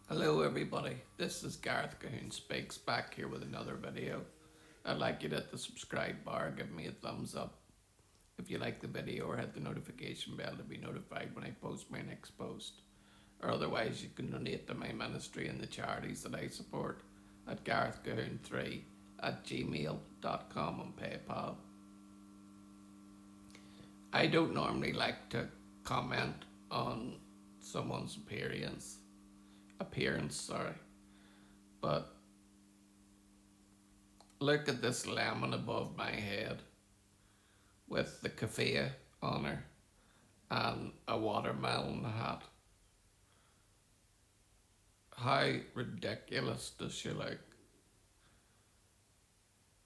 Hello everybody, this is Gareth Cahoon Speaks back here with another video. I'd like you to hit the subscribe bar, give me a thumbs up if you like the video, or hit the notification bell to be notified when I post my next post. Or otherwise you can donate to my ministry and the charities that I support at garethcahoon3 at gmail.com on PayPal. I don't normally like to comment on someone's appearance, but look at this lemon above my head with the keffiyeh on her and a watermelon hat. How ridiculous does she look?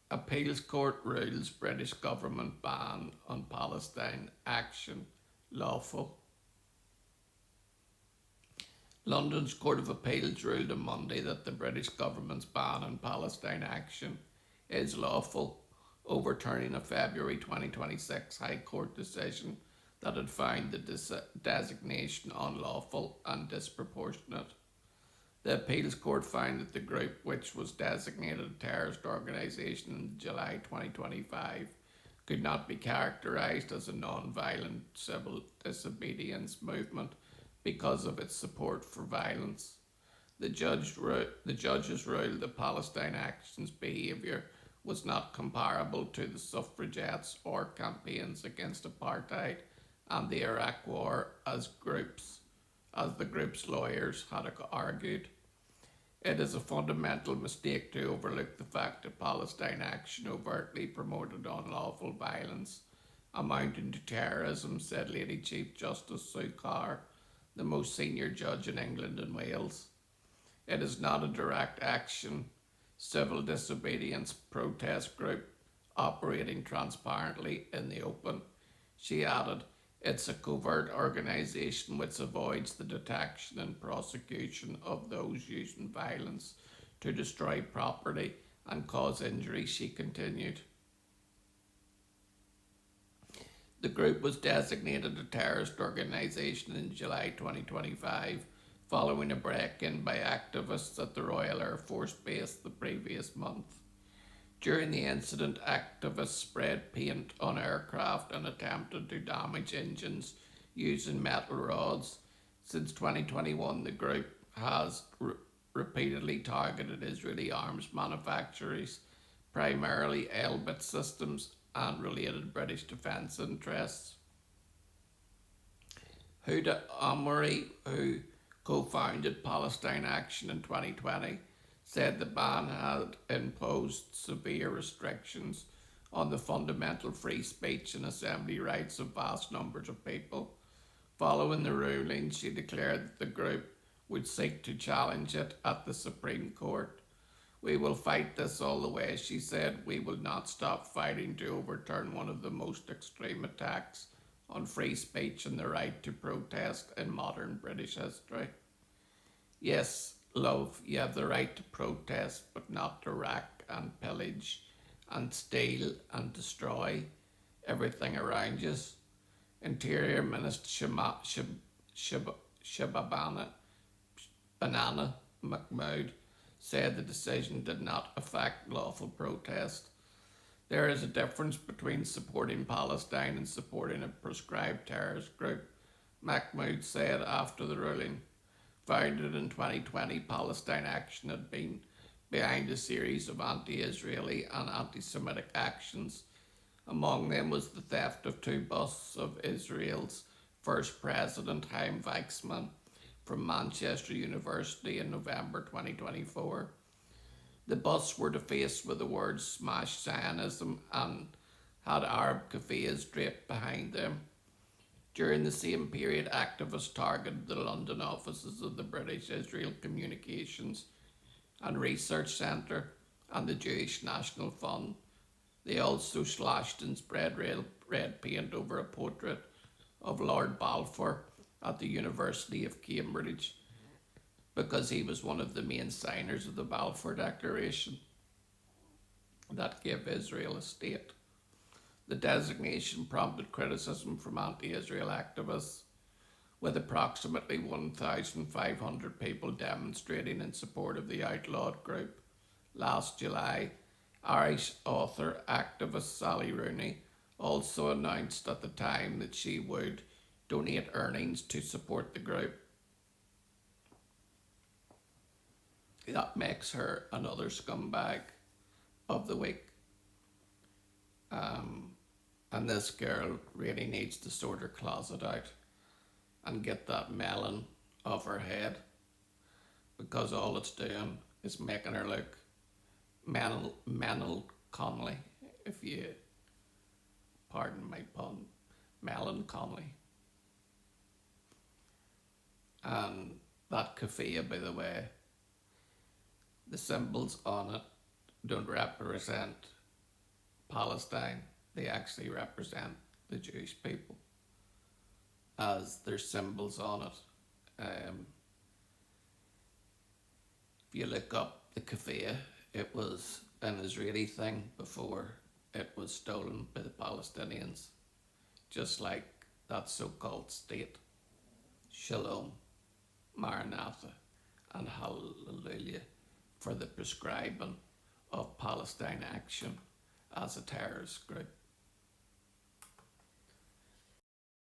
Appeals court rules British government ban on Palestine action lawful. London's Court of Appeals ruled on Monday that the British government's ban on Palestine action is lawful, overturning a February 2026 High Court decision that had found the designation unlawful and disproportionate. The appeals court found that the group, which was designated a terrorist organisation in July 2025, could not be characterised as a non-violent civil disobedience movement because of its support for violence. The judges ruled that Palestine Action's behaviour was not comparable to the suffragettes or campaigns against apartheid and the Iraq War as the group's lawyers had argued. It is a fundamental mistake to overlook the fact that Palestine Action overtly promoted unlawful violence amounting to terrorism, said Lady Chief Justice Sue Carr, the most senior judge in England and Wales. It is not a direct action, civil disobedience protest group operating transparently in the open. She added, it's a covert organisation which avoids the detection and prosecution of those using violence to destroy property and cause injury, she continued. The group was designated a terrorist organisation in July 2025 following a break-in by activists at the Royal Air Force Base the previous month. During the incident, activists sprayed paint on aircraft and attempted to damage engines using metal rods. Since 2021, the group has repeatedly targeted Israeli arms manufacturers, primarily Elbit Systems and related British defence interests. Huda Omari, who co-founded Palestine Action in 2020, said the ban had imposed severe restrictions on the fundamental free speech and assembly rights of vast numbers of people. Following the ruling, she declared that the group would seek to challenge it at the Supreme Court. We will fight this all the way, she said. We will not stop fighting to overturn one of the most extreme attacks on free speech and the right to protest in modern British history. Yes, love, you have the right to protest, but not to rack and pillage and steal and destroy everything around you. Interior Minister Banana Mahmoud said the decision did not affect lawful protest. There is a difference between supporting Palestine and supporting a proscribed terrorist group, Mahmoud said after the ruling. Founded in 2020, Palestine Action had been behind a series of anti-Israeli and anti-Semitic actions. Among them was the theft of 2 busts of Israel's first president, Chaim Weizmann, from Manchester University in November 2024. The busts were defaced with the words "Smash Zionism" and had Arab keffiyehs draped behind them. During the same period, activists targeted the London offices of the British Israel Communications and Research Centre and the Jewish National Fund. They also slashed and spread red paint over a portrait of Lord Balfour at the University of Cambridge because he was one of the main signers of the Balfour Declaration that gave Israel a state. The designation prompted criticism from anti-Israel activists. with approximately 1,500 people demonstrating in support of the outlawed group. Last July, Irish author activist Sally Rooney also announced at the time that she would donate earnings to support the group. That makes her another scumbag of the week. And this girl really needs to sort her closet out and get that melon off her head, because all it's doing is making her look melancholy, if you pardon my pun, melancholy. And that keffiyeh, by the way, the symbols on it don't represent Palestine. They actually represent the Jewish people, as there's symbols on it. If you look up the keffiyeh, it was an Israeli thing before it was stolen by the Palestinians, just like that so-called state. Shalom, Maranatha, and Hallelujah for the prescribing of Palestine Action as a terrorist group.